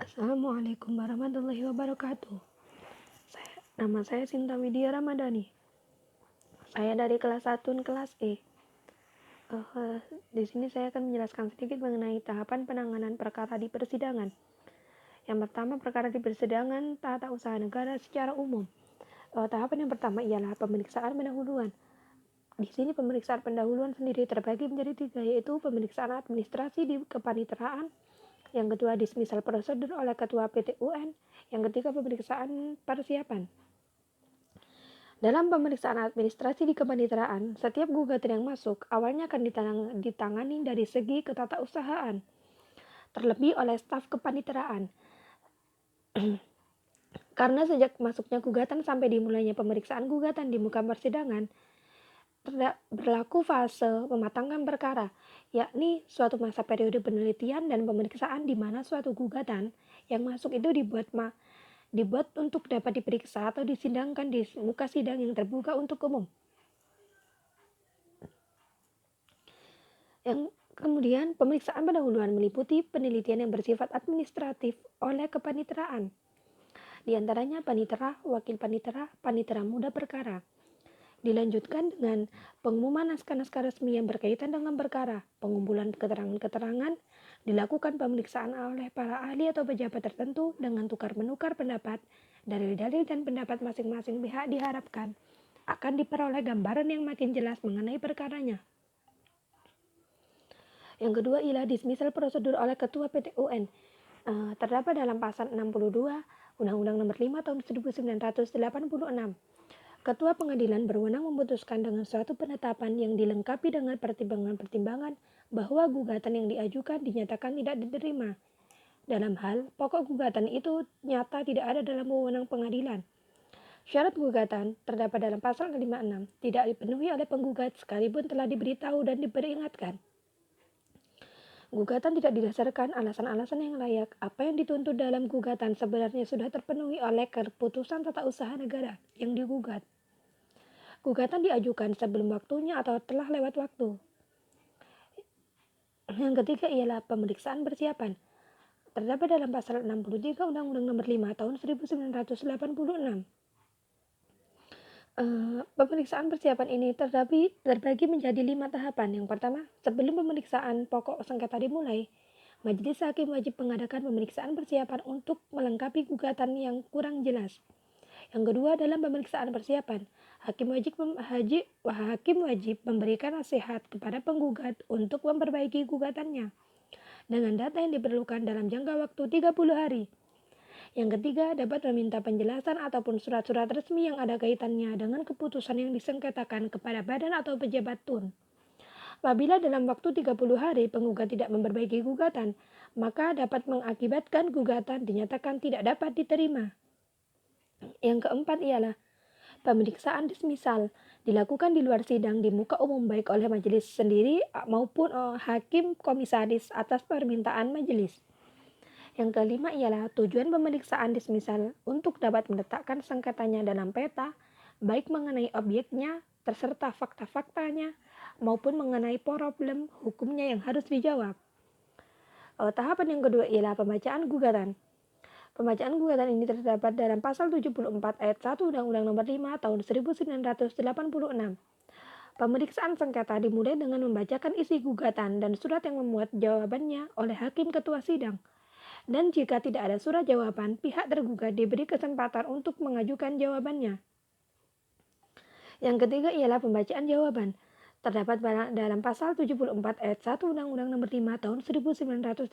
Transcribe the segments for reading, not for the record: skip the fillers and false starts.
Assalamualaikum warahmatullahi wabarakatuh. Nama saya Sinta Widya Ramadhani. Saya dari kelas 1 kelas E. Di sini saya akan menjelaskan sedikit mengenai tahapan penanganan perkara di persidangan. Yang pertama, perkara di persidangan tata usaha negara secara umum. Tahapan yang pertama ialah pemeriksaan pendahuluan. Di sini pemeriksaan pendahuluan sendiri terbagi menjadi 3, yaitu pemeriksaan administrasi di kepaniteraan, yang kedua dismissal prosedur oleh ketua PT-UN, yang ketiga pemeriksaan persiapan. Dalam pemeriksaan administrasi di kepaniteraan, setiap gugatan yang masuk awalnya akan ditangani dari segi ketatausahaan, terlebih oleh staf kepaniteraan. Karena sejak masuknya gugatan sampai dimulainya pemeriksaan gugatan di muka persidangan, berlaku fase mematangkan perkara, yakni suatu masa periode penelitian dan pemeriksaan di mana suatu gugatan yang masuk itu dibuat untuk dapat diperiksa atau disidangkan di muka sidang yang terbuka untuk umum. Yang kemudian pemeriksaan pendahuluan meliputi penelitian yang bersifat administratif oleh kepaniteraan, di antaranya panitera, wakil panitera, panitera muda perkara. Dilanjutkan dengan pengumuman naskah-naskah resmi yang berkaitan dengan perkara, pengumpulan keterangan-keterangan, dilakukan pemeriksaan oleh para ahli atau pejabat tertentu dengan tukar-menukar pendapat, dalil-dalil dan pendapat masing-masing pihak diharapkan akan diperoleh gambaran yang makin jelas mengenai perkaranya. Yang kedua ialah dismissal prosedur oleh Ketua PT-UN. Terdapat dalam pasal 62 Undang-Undang Nomor 5 Tahun 1986. Ketua pengadilan berwenang memutuskan dengan suatu penetapan yang dilengkapi dengan pertimbangan-pertimbangan bahwa gugatan yang diajukan dinyatakan tidak diterima. Dalam hal pokok gugatan itu nyata tidak ada dalam wewenang pengadilan. Syarat gugatan terdapat dalam pasal 56 tidak dipenuhi oleh penggugat sekalipun telah diberitahu dan diperingatkan. Gugatan tidak didasarkan alasan-alasan yang layak. Apa yang dituntut dalam gugatan sebenarnya sudah terpenuhi oleh keputusan tata usaha negara yang digugat. Gugatan diajukan sebelum waktunya atau telah lewat waktu. Yang ketiga ialah pemeriksaan persiapan. Terdapat dalam pasal 63 Undang-Undang Nomor 5 Tahun 1986. Pemeriksaan persiapan ini terbagi menjadi 5 tahapan. Yang pertama, sebelum pemeriksaan pokok sengketa dimulai, majelis hakim wajib mengadakan pemeriksaan persiapan untuk melengkapi gugatan yang kurang jelas. Yang kedua, dalam pemeriksaan persiapan, hakim wajib memberikan nasihat kepada penggugat untuk memperbaiki gugatannya dengan data yang diperlukan dalam jangka waktu 30 hari. Yang ketiga, dapat meminta penjelasan ataupun surat-surat resmi yang ada kaitannya dengan keputusan yang disengketakan kepada badan atau pejabat TUN. Apabila dalam waktu 30 hari penggugat tidak memperbaiki gugatan, maka dapat mengakibatkan gugatan dinyatakan tidak dapat diterima. Yang keempat ialah pemeriksaan dismissal dilakukan di luar sidang di muka umum baik oleh majelis sendiri maupun hakim komisaris atas permintaan majelis. Yang kelima ialah tujuan pemeriksaan dismissal untuk dapat meletakkan sengketanya dalam peta, baik mengenai objeknya, serta fakta-faktanya, maupun mengenai problem hukumnya yang harus dijawab. Tahapan yang kedua ialah pembacaan gugatan. Pembacaan gugatan ini terdapat dalam pasal 74 ayat 1 Undang-Undang Nomor 5 Tahun 1986. Pemeriksaan sengketa dimulai dengan membacakan isi gugatan dan surat yang memuat jawabannya oleh hakim ketua sidang. Dan jika tidak ada surat jawaban, pihak tergugat diberi kesempatan untuk mengajukan jawabannya. Yang ketiga ialah pembacaan jawaban. Terdapat dalam pasal 74 ayat 1 Undang-Undang Nomor 5 Tahun 1986.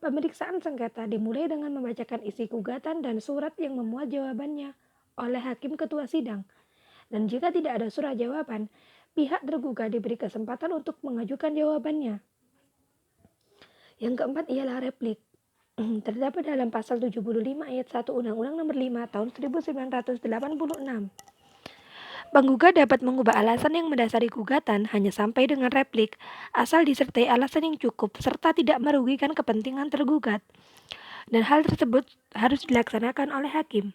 Pemeriksaan sengketa dimulai dengan membacakan isi gugatan dan surat yang memuat jawabannya oleh hakim ketua sidang. Dan jika tidak ada surat jawaban, pihak tergugat diberi kesempatan untuk mengajukan jawabannya. Yang keempat ialah replik. Terdapat dalam pasal 75 ayat 1 Undang-Undang Nomor 5 Tahun 1986. Penggugat dapat mengubah alasan yang mendasari gugatan hanya sampai dengan replik, asal disertai alasan yang cukup serta tidak merugikan kepentingan tergugat. Dan hal tersebut harus dilaksanakan oleh hakim.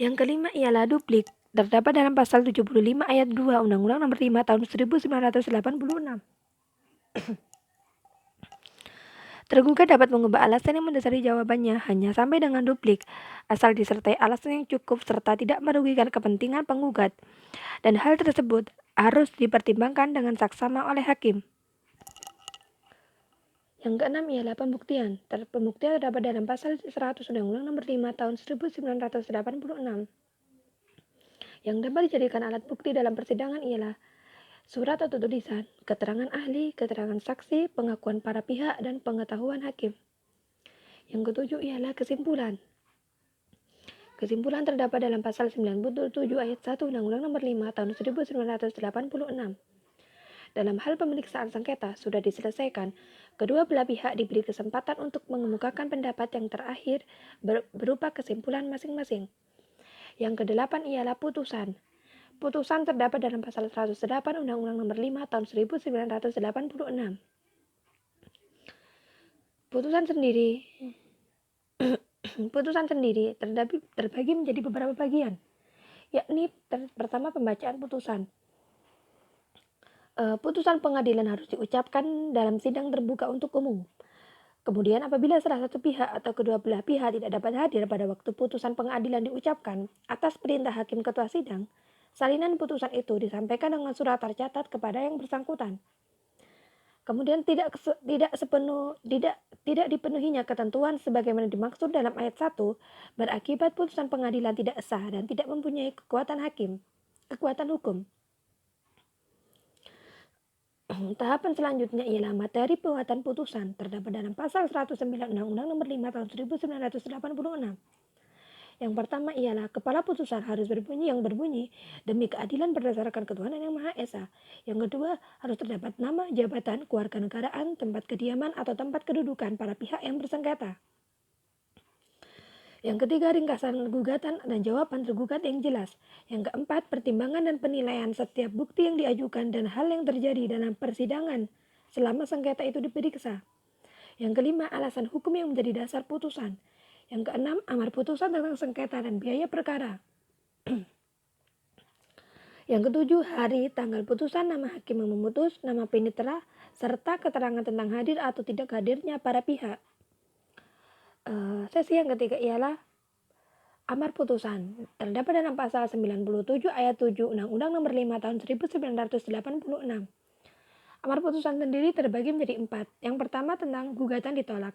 Yang kelima ialah duplik. Terdapat dalam pasal 75 ayat 2 Undang-Undang Nomor 5 Tahun 1986. Tergugat dapat mengubah alasan yang mendasari jawabannya hanya sampai dengan duplik, asal disertai alasan yang cukup serta tidak merugikan kepentingan penggugat, dan hal tersebut harus dipertimbangkan dengan saksama oleh hakim. Yang keenam ialah pembuktian. Pembuktian terdapat dalam pasal 100 Undang-Undang Nomor 5 Tahun 1986. Yang dapat dijadikan alat bukti dalam persidangan ialah surat atau tulisan, keterangan ahli, keterangan saksi, pengakuan para pihak, dan pengetahuan hakim. Yang ketujuh ialah kesimpulan. Kesimpulan terdapat dalam pasal 97 ayat 1 Undang-Undang Nomor 5 Tahun 1986. Dalam hal pemeriksaan sengketa sudah diselesaikan, kedua belah pihak diberi kesempatan untuk mengemukakan pendapat yang terakhir berupa kesimpulan masing-masing. Yang kedelapan ialah putusan. Putusan terdapat dalam pasal 108 Undang-Undang Nomor 5 Tahun 1986. Putusan sendiri terbagi menjadi beberapa bagian, yakni pertama pembacaan putusan. Putusan pengadilan harus diucapkan dalam sidang terbuka untuk umum. Kemudian apabila salah satu pihak atau kedua belah pihak tidak dapat hadir pada waktu putusan pengadilan diucapkan atas perintah hakim ketua sidang, salinan putusan itu disampaikan dengan surat tercatat kepada yang bersangkutan. Kemudian tidak dipenuhinya ketentuan sebagaimana dimaksud dalam ayat 1 berakibat putusan pengadilan tidak sah dan tidak mempunyai kekuatan hukum. Tahapan selanjutnya ialah materi pembuatan putusan terdapat dalam pasal 109 Undang-Undang Nomor 5 Tahun 1986. Yang pertama ialah kepala putusan harus berbunyi demi keadilan berdasarkan ketuhanan yang Maha Esa. Yang kedua harus terdapat nama, jabatan, kewarganegaraan, tempat kediaman atau tempat kedudukan para pihak yang bersengketa. Yang ketiga ringkasan gugatan dan jawaban tergugat yang jelas. Yang keempat pertimbangan dan penilaian setiap bukti yang diajukan dan hal yang terjadi dalam persidangan selama sengketa itu diperiksa. Yang kelima alasan hukum yang menjadi dasar putusan. Yang keenam, amar putusan tentang sengketa dan biaya perkara. Yang ketujuh, hari, tanggal putusan, nama hakim yang memutus, nama penitra, serta keterangan tentang hadir atau tidak hadirnya para pihak. Sesi yang ketiga ialah amar putusan. Terdapat dalam pasal 97 ayat 7 Undang-Undang Nomor 5 Tahun 1986. Amar putusan sendiri terbagi menjadi 4. Yang pertama tentang gugatan ditolak,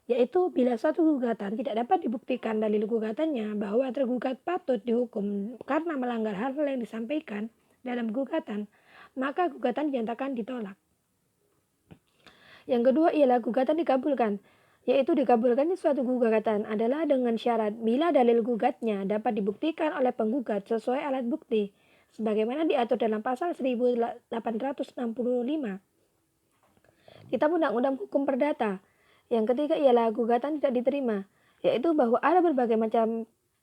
yaitu bila suatu gugatan tidak dapat dibuktikan dalil gugatannya bahwa tergugat patut dihukum karena melanggar hal-hal yang disampaikan dalam gugatan, maka gugatan dinyatakan ditolak. Yang kedua ialah gugatan dikabulkan, yaitu dikabulkannya suatu gugatan adalah dengan syarat bila dalil gugatnya dapat dibuktikan oleh penggugat sesuai alat bukti, sebagaimana diatur dalam pasal 1865 Kitab Undang-Undang Hukum Perdata. Yang ketiga ialah gugatan tidak diterima, yaitu bahwa ada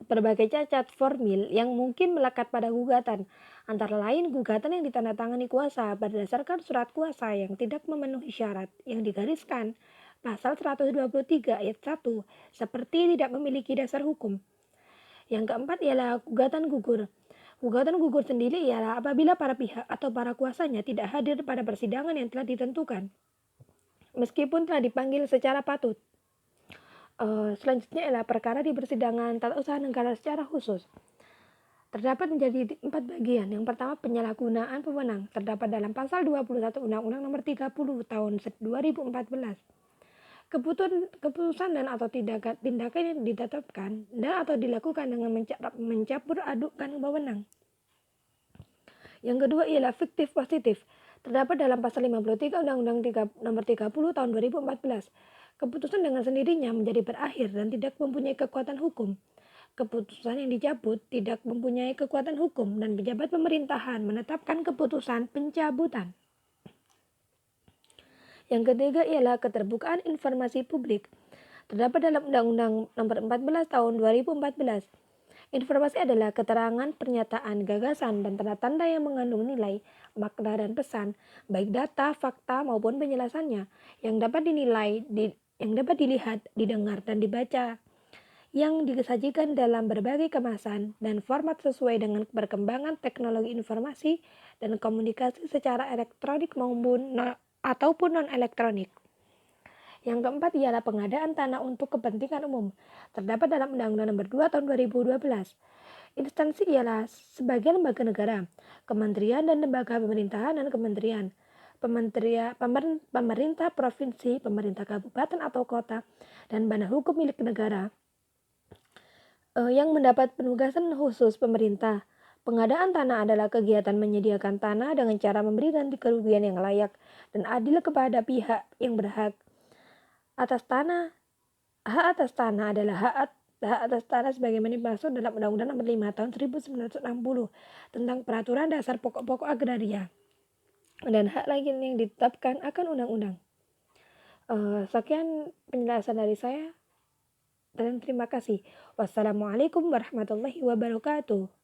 berbagai cacat formil yang mungkin melekat pada gugatan, antara lain gugatan yang ditandatangani kuasa berdasarkan surat kuasa yang tidak memenuhi syarat yang digariskan pasal 123 ayat 1 seperti tidak memiliki dasar hukum. Yang keempat ialah gugatan gugur. Gugatan gugur sendiri ialah apabila para pihak atau para kuasanya tidak hadir pada persidangan yang telah ditentukan, meskipun telah dipanggil secara patut. Selanjutnya ialah perkara di persidangan tata usaha negara secara khusus. Terdapat menjadi 4 bagian. Yang pertama penyalahgunaan wewenang. Terdapat dalam pasal 21 Undang-Undang Nomor 30 Tahun 2014. Keputusan dan atau tindakan yang ditetapkan dan atau dilakukan dengan mencampur adukkan wewenang. Yang kedua ialah fiktif positif. Terdapat dalam pasal 53 Undang-Undang Nomor 30 Tahun 2014. Keputusan dengan sendirinya menjadi berakhir dan tidak mempunyai kekuatan hukum. Keputusan yang dicabut tidak mempunyai kekuatan hukum dan pejabat pemerintahan menetapkan keputusan pencabutan. Yang ketiga ialah keterbukaan informasi publik. Terdapat dalam Undang-Undang Nomor 14 Tahun 2014. Informasi adalah keterangan, pernyataan, gagasan, dan tanda-tanda yang mengandung nilai, makna, dan pesan, baik data, fakta, maupun penjelasannya, yang dapat dilihat, didengar, dan dibaca, yang disajikan dalam berbagai kemasan dan format sesuai dengan perkembangan teknologi informasi dan komunikasi secara elektronik ataupun non-elektronik. Yang keempat ialah pengadaan tanah untuk kepentingan umum. Terdapat dalam Undang-Undang Nomor 2 Tahun 2012. Instansi ialah sebagai lembaga negara, kementerian dan lembaga pemerintahan dan kementerian, pemerintah provinsi, pemerintah kabupaten atau kota, dan badan hukum milik negara yang mendapat penugasan khusus pemerintah. Pengadaan tanah adalah kegiatan menyediakan tanah dengan cara memberi ganti kerugian yang layak dan adil kepada pihak yang berhak atas tanah. Hak atas tanah adalah hak atas tanah sebagaimana dimaksud dalam Undang-Undang Nomor 5 Tahun 1960 tentang Peraturan Dasar Pokok-pokok Agraria dan hak lain yang ditetapkan akan undang-undang. Sekian penjelasan dari saya dan terima kasih. Wassalamualaikum warahmatullahi wabarakatuh.